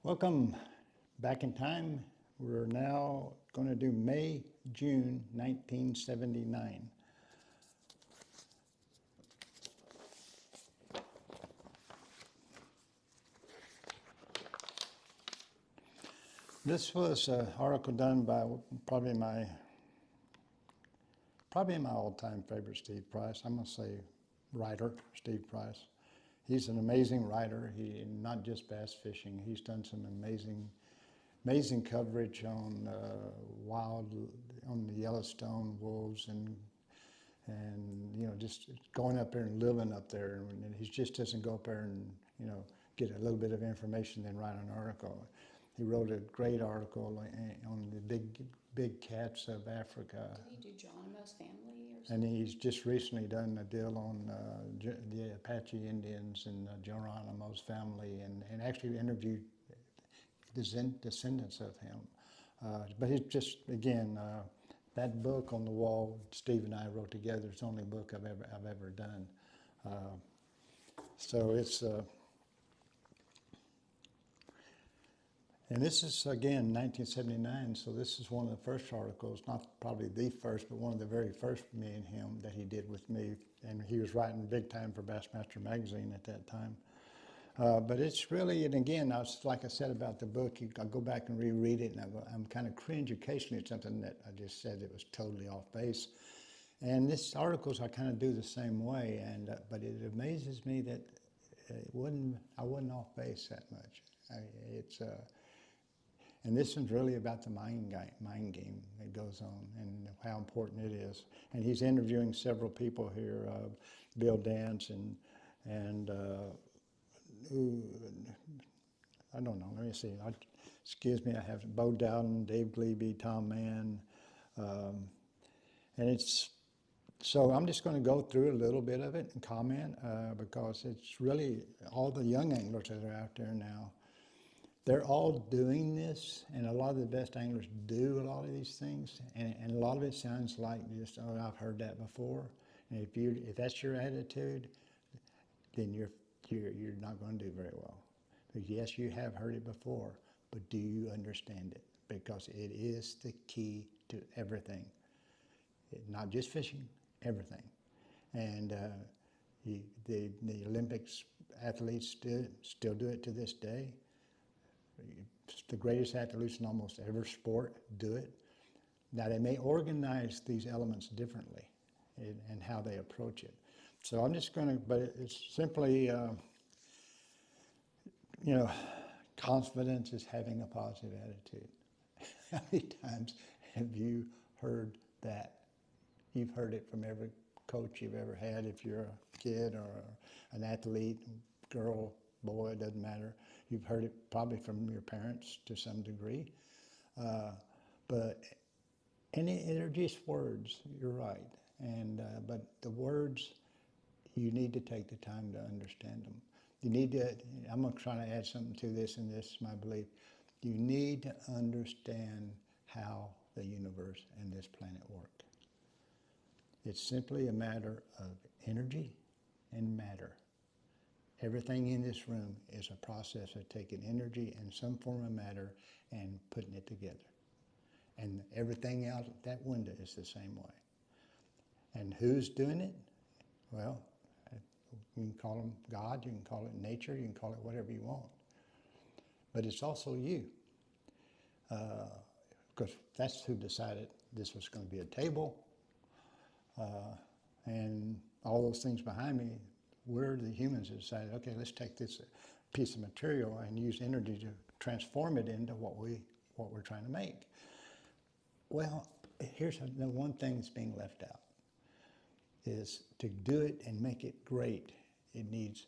Welcome back in time. We're now going to do May, June 1979. This was an article done by probably my all-time favorite, Steve Price. I'm going to say writer, Steve Price. He's an amazing writer. He not just bass fishing. He's done some amazing coverage on on the Yellowstone wolves and just going up there and living up there. And he just doesn't go up there and get a little bit of information then write an article. He wrote a great article on the big cats of Africa. Did he do Geronimo's family or And something? he's just recently done a deal on the Apache Indians and Geronimo's family, and actually interviewed descendants of him. But he's just, again, that book on the wall Steve and I wrote together is the only book I've ever done. So it's and this is, again, 1979, so this is one of the first articles, not probably the first, but one of the very first, me and him, that he did with me. And he was writing big time for BassMaster magazine at that time. But it's really, and again, like I said about the book, I go back and reread it, and I'm kind of cringe occasionally at something that I just said it was totally off base. And this articles, I kind of do the same way, but it amazes me that I wasn't off base that much. And this one's really about the mind game that goes on and how important it is. And he's interviewing several people here, Bill Dance and I don't know, let me see. Excuse me, I have Bo Dowden, Dave Glebe, Tom Mann. And so I'm just going to go through a little bit of it and comment because it's really all the young anglers that are out there now. They're all doing this, and a lot of the best anglers do a lot of these things, and a lot of it sounds like just, oh, I've heard that before. And if that's your attitude, then you're not going to do very well. Because yes, you have heard it before, but do you understand it? Because it is the key to everything. Not just fishing, everything. And the Olympics athletes still do it to this day. The greatest athletes in almost every sport do it. Now they may organize these elements differently and how they approach it. So I'm just going to, but it's simply, confidence is having a positive attitude. How many times have you heard that? You've heard it from every coach you've ever had, if you're a kid or an athlete, girl, boy, it doesn't matter. You've heard it probably from your parents to some degree. But they're just words, you're right. But the words, you need to take the time to understand them. You need to, I'm going to try to add something to this, and this is my belief. You need to understand how the universe and this planet work. It's simply a matter of energy and matter. Everything in this room is a process of taking energy and some form of matter and putting it together. And everything out that window is the same way. And who's doing it? Well, you can call them God, you can call it nature, you can call it whatever you want. But it's also you. Because that's who decided this was going to be a table. And all those things behind me, we're the humans that decided, okay, let's take this piece of material and use energy to transform it into what we're trying to make. Well, here's the one thing that's being left out, is to do it and make it great, it needs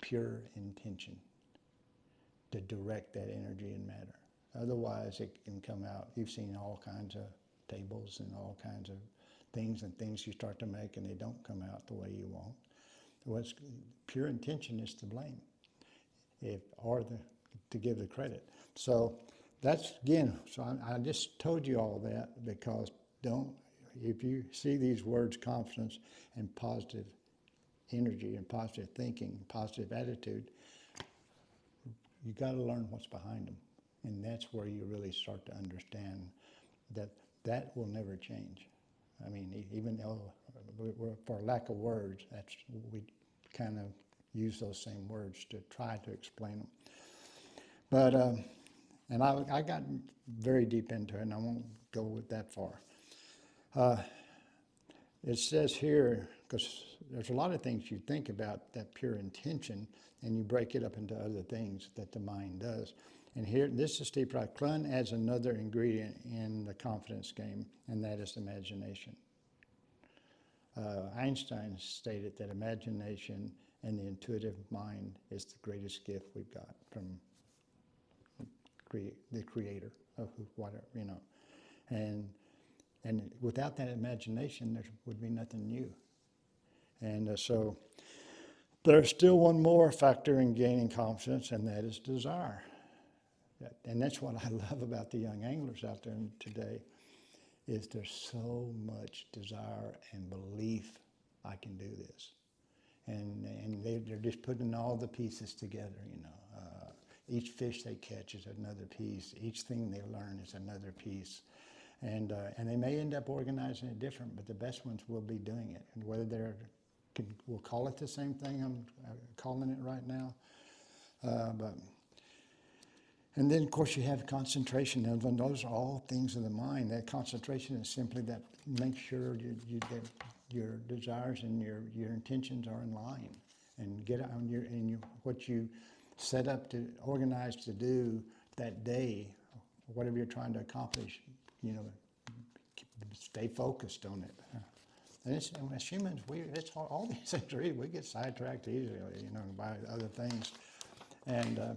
pure intention to direct that energy and matter. Otherwise, it can come out, you've seen all kinds of tables and all kinds of things you start to make and they don't come out the way you want. What's pure intention is to blame, to give the credit. So that's, again, so I just told you all that because if you see these words, confidence and positive energy and positive thinking, positive attitude, you got to learn what's behind them. And that's where you really start to understand that that will never change. I mean, even though, for lack of words, we kind of use those same words to try to explain them. But, and I got very deep into it, and I won't go with that far. It says here, because there's a lot of things you think about that pure intention, and you break it up into other things that the mind does. And here, this is Steve Rick Clunn adds another ingredient in the confidence game, and that is imagination. Einstein stated that imagination and the intuitive mind is the greatest gift we've got from the creator of whatever, you know. And without that imagination, there would be nothing new. And so there's still one more factor in gaining confidence, and that is desire. And that's what I love about the young anglers out there today, is there's so much desire and belief I can do this. And they're just putting all the pieces together, you know. Each fish they catch is another piece. Each thing they learn is another piece. And they may end up organizing it different, but the best ones will be doing it. And whether we'll call it the same thing I'm calling it right now. And then, of course, you have concentration. And those are all things of the mind. That concentration is simply that make sure that your desires and your intentions are in line, and get on what you set up to organize to do that day, whatever you're trying to accomplish. You know, stay focused on it. And as humans, it's all these things are easy. We get sidetracked easily, you know, by other things. And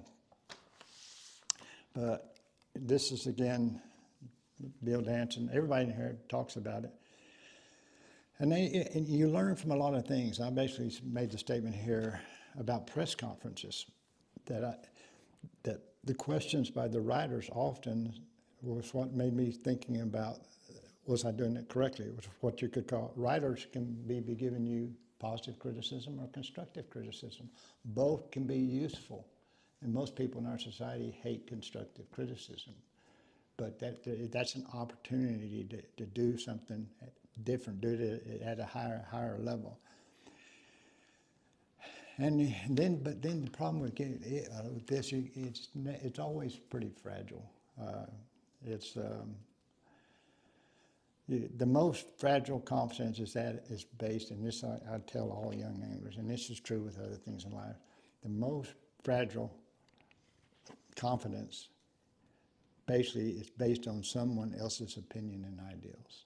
but this is, again, Bill Danson. Everybody in here talks about it. And you learn from a lot of things. I basically made the statement here about press conferences, that the questions by the writers often was what made me thinking about, was I doing it correctly? It was what you could call, writers can be giving you positive criticism or constructive criticism. Both can be useful. And most people in our society hate constructive criticism. But that's an opportunity to do something different, do it at a higher level. And then the problem with this, it's always pretty fragile. The most fragile confidence is based, and this I tell all young anglers, and this is true with other things in life. The most fragile confidence basically is based on someone else's opinion and ideals.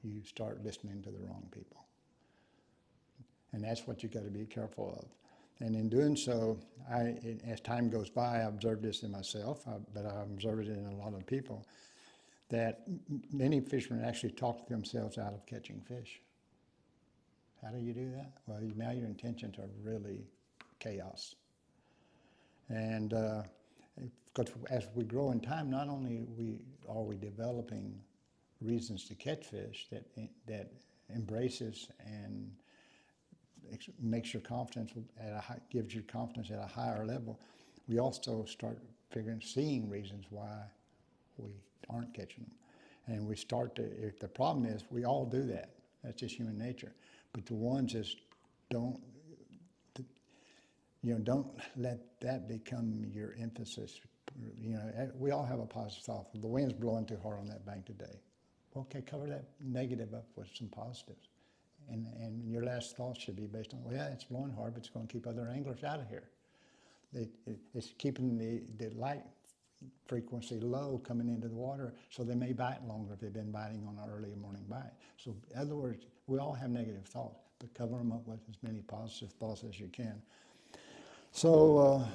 You start listening to the wrong people. And that's what you got to be careful of. And in doing so, as time goes by, I observed this in myself, but I observed it in a lot of people, that many fishermen actually talk themselves out of catching fish. How do you do that? Well, now your intentions are really chaos. And because as we grow in time, not only are we developing reasons to catch fish that embraces and makes your confidence gives you confidence at a higher level, we also start seeing reasons why we aren't catching them. And we start to, if the problem is, we all do that. That's just human nature. But the ones is don't let that become your emphasis. You know, we all have a positive thought. The wind's blowing too hard on that bank today. Okay, cover that negative up with some positives. And your last thought should be based on, well, yeah, it's blowing hard, but it's going to keep other anglers out of here. It's keeping the light frequency low coming into the water, so they may bite longer if they've been biting on an early morning bite. So in other words, we all have negative thoughts, but cover them up with as many positive thoughts as you can. So,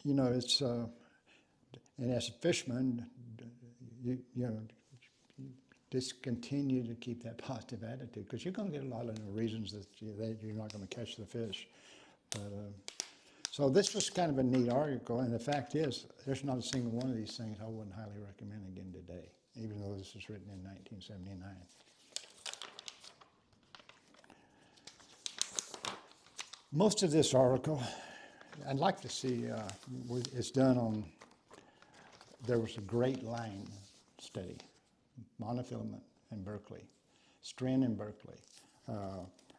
you know, it's, and as a fisherman, you know, just continue to keep that positive attitude, because you're going to get a lot of reasons that you're not going to catch the fish. But, so this was kind of a neat article, and the fact is, there's not a single one of these things I wouldn't highly recommend again today, even though this was written in 1979. Most of this article I'd like to see, it's done on, there was a great line study, monofilament in Berkeley, Stren in Berkeley,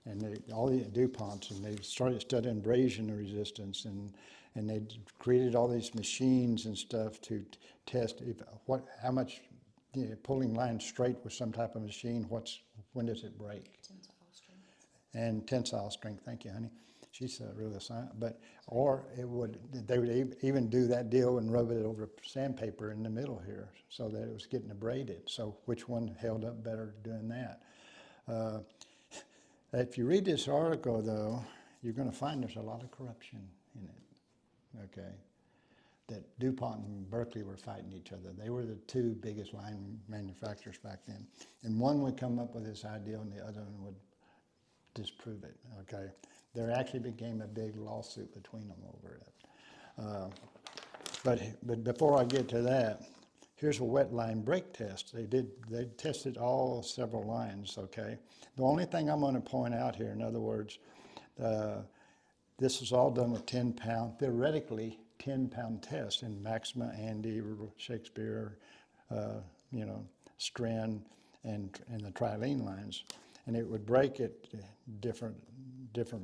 and all the DuPonts, and they started studying abrasion resistance, and they created all these machines and stuff to test how much pulling lines straight with some type of machine, when does it break? Tensile strength. And tensile strength, thank you, honey. She's really a scientist, or they would even do that deal and rub it over sandpaper in the middle here so that it was getting abraded. So which one held up better doing that? If you read this article, though, you're going to find there's a lot of corruption in it, okay? That DuPont and Berkeley were fighting each other. They were the two biggest line manufacturers back then. And one would come up with this idea and the other one would disprove it, okay? There actually became a big lawsuit between them over it. But before I get to that, here's a wet line brake test. They tested all several lines, okay? The only thing I'm going to point out here, in other words, this was all done with 10-pound, theoretically 10-pound tests in Maxima, Andy, Shakespeare, Stren, and the trilene lines. And it would break at different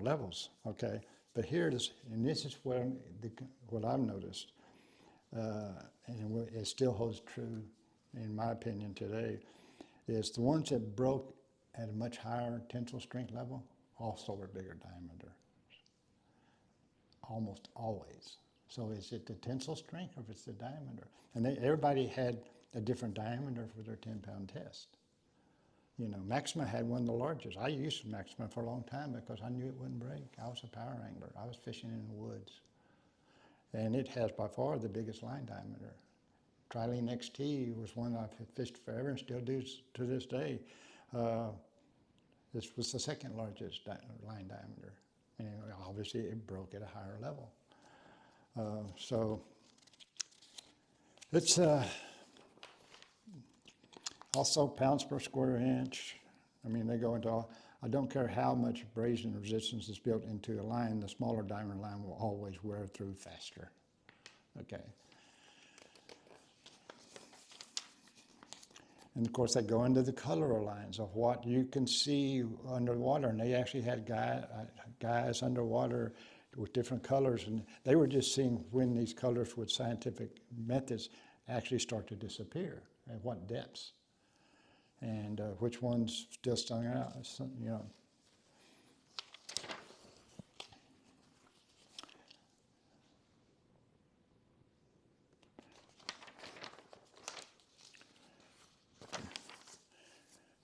levels, okay? But here it is, and this is what I've noticed, and it still holds true, in my opinion, today, is the ones that broke at a much higher tensile strength level also were bigger diameter, almost always. So is it the tensile strength or if it's the diameter? And everybody had a different diameter for their 10-pound test. Maxima had one of the largest. I used Maxima for a long time because I knew it wouldn't break. I was a power angler. I was fishing in the woods. And it has by far the biggest line diameter. Trilene XT was one I've fished forever and still do to this day. This was the second largest line diameter. And obviously it broke at a higher level. So it's also pounds per square inch. I mean, they go into I don't care how much abrasion resistance is built into a line, the smaller diameter line will always wear through faster. Okay. And of course, they go into the color lines of what you can see underwater. And they actually had guys underwater with different colors. And they were just seeing when these colors with scientific methods actually start to disappear, at what depths. And which ones still stung out,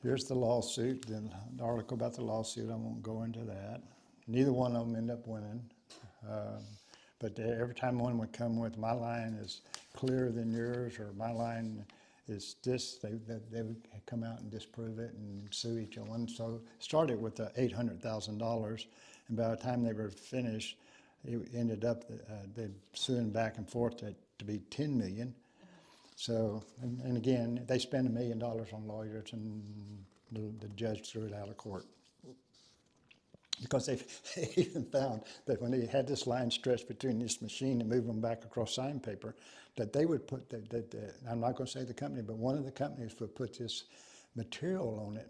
Here's the lawsuit, the article about the lawsuit. I won't go into that. Neither one of them end up winning. But every time one would come with, my line is clearer than yours, or my line is this, they would come out and disprove it and sue each one. So it started with $800,000, and by the time they were finished, it ended up they suing back and forth to be $10 million. So, and again, they spend $1 million on lawyers, and the judge threw it out of court. Because they even found that when they had this line stretched between this machine and move them back across sandpaper, that they would put, I'm not going to say the company, but one of the companies would put this material on it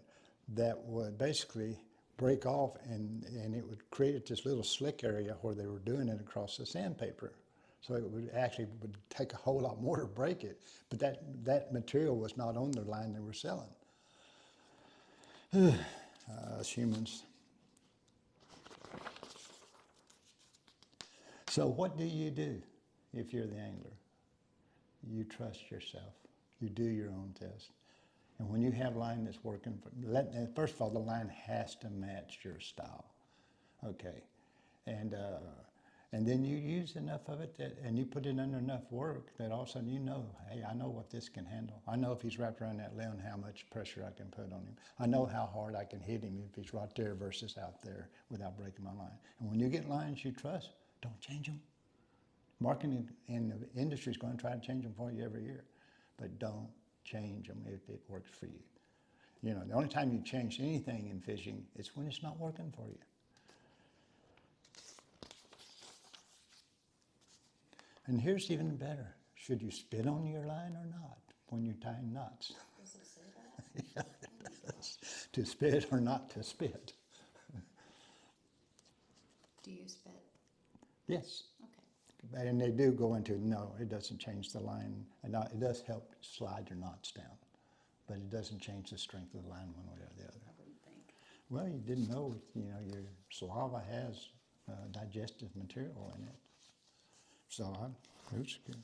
that would basically break off, and it would create this little slick area where they were doing it across the sandpaper. So it would take a whole lot more to break it. But that material was not on the line they were selling. Us humans. So what do you do if you're the angler? You trust yourself. You do your own test. And when you have line that's working, first of all, the line has to match your style. Okay. And then you use enough of it and you put it under enough work that all of a sudden you know, hey, I know what this can handle. I know if he's wrapped around that limb, how much pressure I can put on him. I know how hard I can hit him if he's right there versus out there without breaking my line. And when you get lines you trust, don't change them. Marketing in the industry is going to try to change them for you every year, but don't change them if it works for you. You know, the only time you change anything in fishing is when it's not working for you. And here's even better. Should you spit on your line or not when you're tying knots? Does it say that? Yeah, it does. To spit or not to spit. Do you spit? Yes. Okay. And they do go into, no, it doesn't change the line. And it does help slide your knots down, but it doesn't change the strength of the line one way or the other. I wouldn't think. Well, you didn't know, your slava has digestive material in it. So it was good.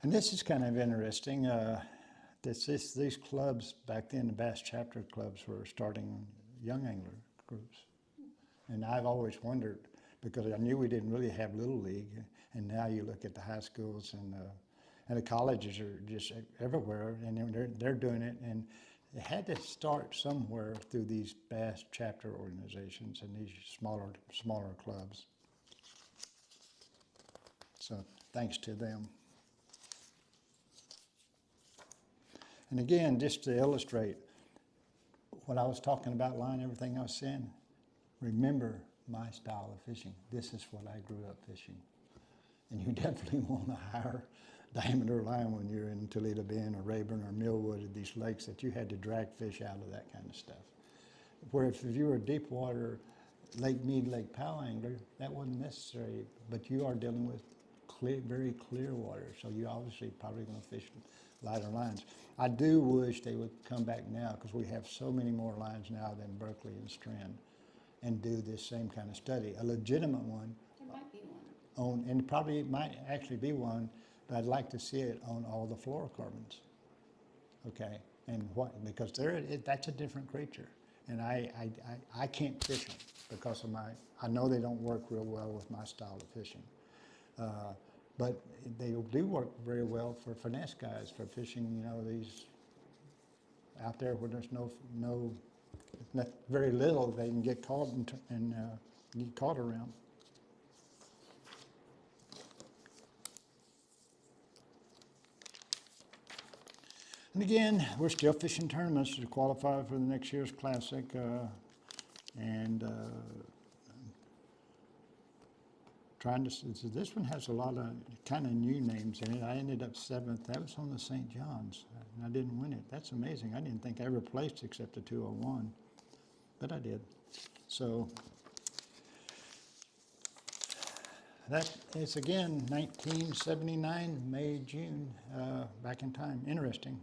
And this is kind of interesting. These clubs, back then the Bass chapter clubs were starting young angler groups. And I've always wondered, because I knew we didn't really have Little League, and now you look at the high schools and the colleges are just everywhere, and they're doing it. And it had to start somewhere through these Bass chapter organizations and these smaller clubs. So thanks to them. And again, just to illustrate what I was talking about, line, everything I was saying, remember my style of fishing. This is what I grew up fishing. And you definitely want a higher diameter line when you're in Toledo Bend or Rayburn or Millwood, or these lakes that you had to drag fish out of that kind of stuff. Where if you were a deep water Lake Mead, Lake Powell angler, that wasn't necessary, but you are dealing with very clear water, so you obviously probably going to fish lighter lines. I do wish they would come back now, because we have so many more lines now than Berkeley and Strand, and do this same kind of study, a legitimate one. There might be one. And probably it might actually be one, but I'd like to see it on all the fluorocarbons. Okay, and because that's a different creature, and I can't fish them because of I know they don't work real well with my style of fishing. But they do work very well for finesse guys, for fishing, these out there where there's not very little, they can get caught and get caught around. And again, we're still fishing tournaments to qualify for the next year's Classic, and trying to. This one has a lot of kind of new names in it. I ended up 7th. That was on the St. John's, and I didn't win it. That's amazing. I didn't think I ever placed except a 201, but I did. So that is again 1979, May, June, back in time. Interesting.